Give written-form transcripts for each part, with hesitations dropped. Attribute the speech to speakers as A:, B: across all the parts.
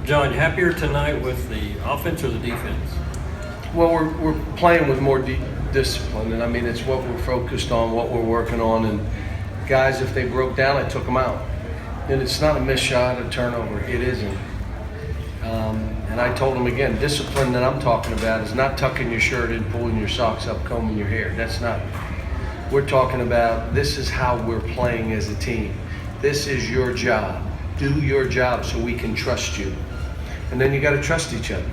A: John, happier tonight with the offense or the defense?
B: Well, we're playing with more discipline, and I mean it's what we're focused on, what we're working on. And guys, if they broke down, I took them out. And it's not a missed shot, a turnover. It isn't. And I told them again, discipline that I'm talking about is not tucking your shirt in, pulling your socks up, combing your hair. That's not. We're talking about this is how we're playing as a team. This is your job. Do your job so we can trust you. And then you got to trust each other.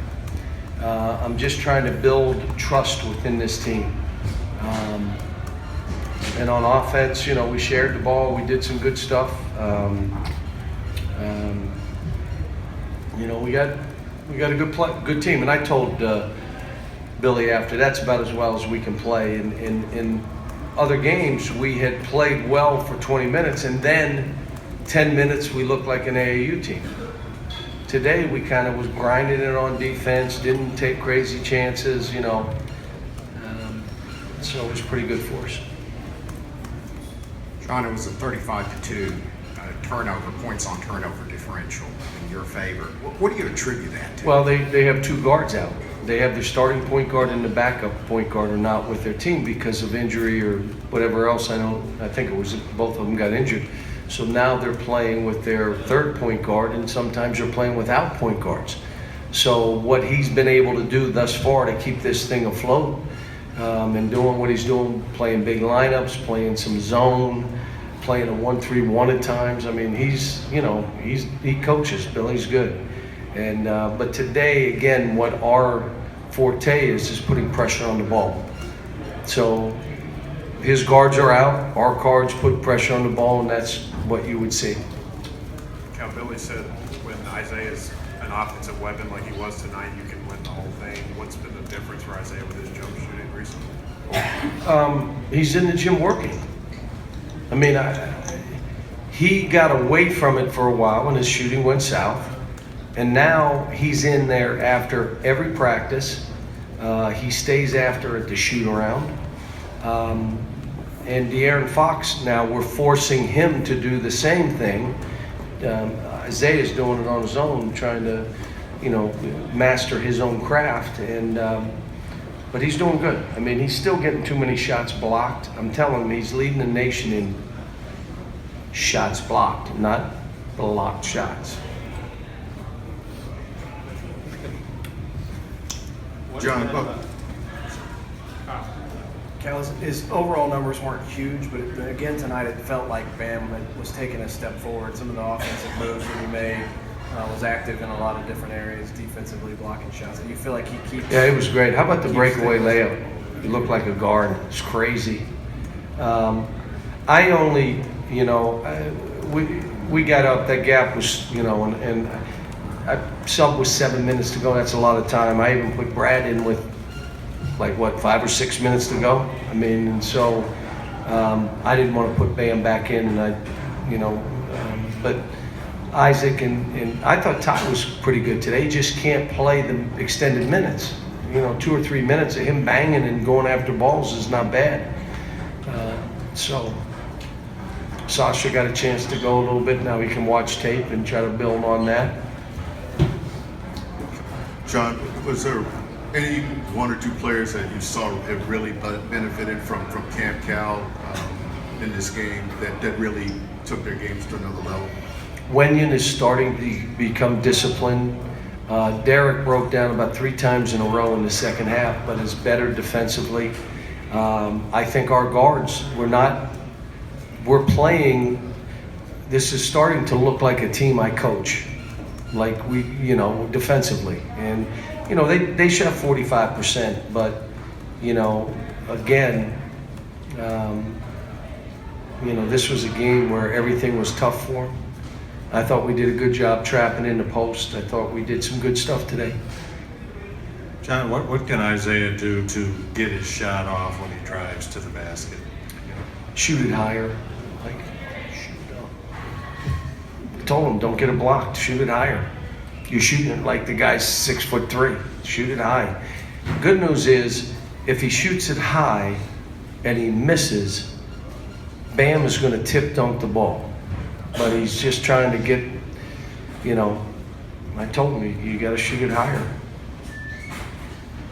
B: I'm just trying to build trust within this team. And on offense, we shared the ball. We did some good stuff. We got a good team. And I told Billy after, that's about as well as we can play. In other games, we had played well for 20 minutes, and then 10 minutes we looked like an AAU team. Today we kind of was grinding it on defense, didn't take crazy chances, so it was pretty good for us.
C: John, it was a 35-2 turnover, points on turnover differential in your favor. What do you attribute that to?
B: Well, they have two guards out. They have their starting point guard and the backup point guard are not with their team because of injury or whatever else. I think it was both of them got injured. So now they're playing with their third point guard, and sometimes they're playing without point guards. So what he's been able to do thus far to keep this thing afloat and doing what he's doing, playing big lineups, playing some zone, playing a 1-3-1 at times. I mean, he coaches. Billy's good. And but today, again, what our forte is putting pressure on the ball. So his guards are out, our guards put pressure on the ball, and that's what you would see.
D: Cal, Billy said when Isaiah's an offensive weapon like he was tonight, you can win the whole thing. What's been the difference for Isaiah with his jump shooting recently?
B: He's in the gym working. I mean, he got away from it for a while when his shooting went south, and now he's in there after every practice. He stays after at the shoot around. And De'Aaron Fox, now we're forcing him to do the same thing. Isaiah's doing it on his own, trying to, master his own craft. And but he's doing good. I mean, he's still getting too many shots blocked. I'm telling him he's leading the nation in shots blocked, not blocked shots.
C: John,
E: Cal, his overall numbers weren't huge, but again tonight it felt like Bam was taking a step forward. Some of the offensive moves that he made, was active in a lot of different areas, defensively blocking shots. And you feel like he keeps.
B: Yeah, it was great. How about the breakaway layup? He looked like a guard. It's crazy. I only, we got up. That gap was, and I subbed with 7 minutes to go. That's a lot of time. I even put Brad in with 5 or 6 minutes to go. I mean, and so I didn't want to put Bam back in, and but Isaac and I thought Ty was pretty good today. He just can't play the extended minutes. 2 or 3 minutes of him banging and going after balls is not bad. So Sasha got a chance to go a little bit. Now he can watch tape and try to build on that.
F: John, was there any one or two players that you saw have really benefited from Camp Cal in this game that really took their games to another level?
B: Wenyon is starting to become disciplined. Derek broke down about 3 times in a row in the second half, but is better defensively. I think our guards, we're playing, this is starting to look like a team I coach, like we, defensively. And, they shot 45%, but, again, this was a game where everything was tough for them. I thought we did a good job trapping in the post. I thought we did some good stuff today.
G: John, what can Isaiah do to get his shot off when he drives to the basket?
B: Shoot it higher. Shoot it up. I told him, don't get it blocked. Shoot it higher. You're shooting it like the guy's 6'3". Shoot it high. Good news is, if he shoots it high and he misses, Bam is going to tip dunk the ball. But he's just trying to get, I told him, you got to shoot it higher.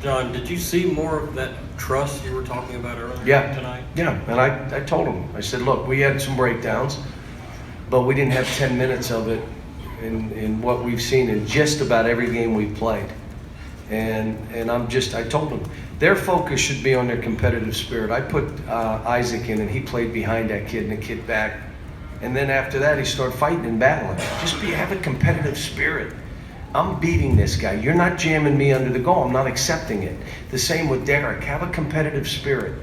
A: John, did you see more of that trust you were talking about earlier
B: Yeah.
A: tonight?
B: Yeah, and I told him, I said, look, we had some breakdowns, but we didn't have 10 minutes of it in what we've seen in just about every game we've played. And I told them, their focus should be on their competitive spirit. I put Isaac in, and he played behind that kid and the kid back. And then after that, he started fighting and battling. Have a competitive spirit. I'm beating this guy. You're not jamming me under the goal. I'm not accepting it. The same with Derek. Have a competitive spirit.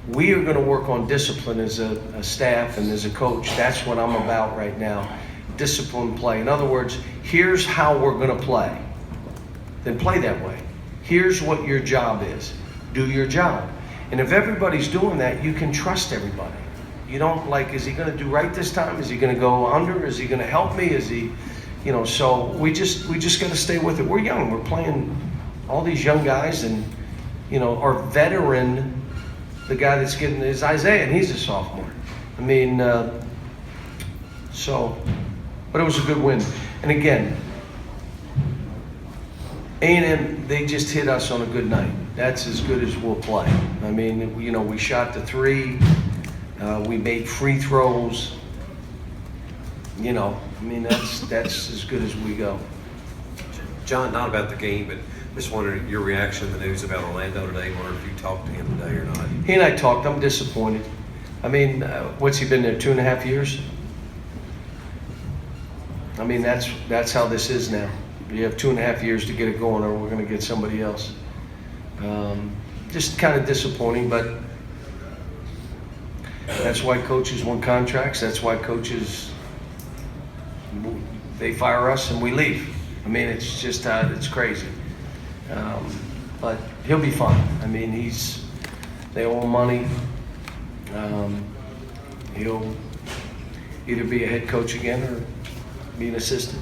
B: We are going to work on discipline as a staff and as a coach. That's what I'm about right now. Discipline play. In other words, here's how we're going to play. Then play that way. Here's what your job is. Do your job. And if everybody's doing that, you can trust everybody. You don't is he going to do right this time? Is he going to go under? Is he going to help me? Is he, so we just got to stay with it. We're young. We're playing all these young guys, and, our veteran, the guy that's getting is Isaiah, and he's a sophomore. I mean, but it was a good win. And again, A&M, they just hit us on a good night. That's as good as we'll play. I mean, we shot the three. We made free throws. That's as good as we go.
H: John, not about the game, but just wondering your reaction to the news about Orlando today. Wonder if you talked to him today or not.
B: He and I talked. I'm disappointed. I mean, what's he been there, 2.5 years? I mean, that's how this is now. You have 2.5 years to get it going, or we're going to get somebody else. Just kind of disappointing, but that's why coaches won contracts. That's why coaches, they fire us and we leave. I mean, it's just it's crazy. But he'll be fine. I mean, they owe him money. He'll either be a head coach again or be an assistant.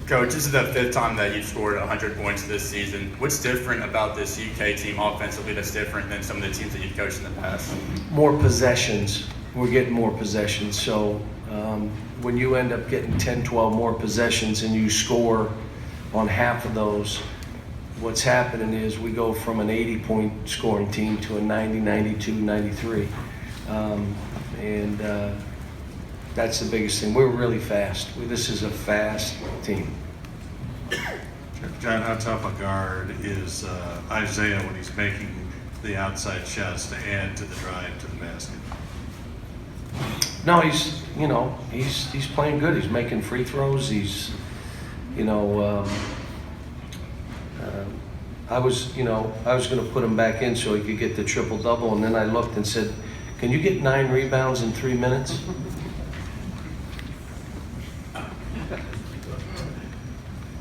I: Coach, this is the 5th time that you've scored 100 points this season. What's different about this UK team offensively that's different than some of the teams that you've coached in the past?
B: More possessions. We're getting more possessions. So when you end up getting 10, 12 more possessions and you score on half of those, what's happening is we go from an 80-point scoring team to a 90, 92, 93. That's the biggest thing. We're really fast. This is a fast team.
G: John, how tough a guard is Isaiah when he's making the outside shots to add to the drive to the basket?
B: No, he's playing good. He's making free throws. He's, I was going to put him back in so he could get the triple-double, and then I looked and said, can you get 9 rebounds in 3 minutes?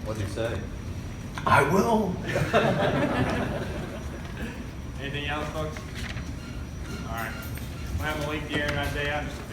H: What did he say?
B: I will.
J: Anything else, folks? All right. We'll have Malik here and Isaiah. Just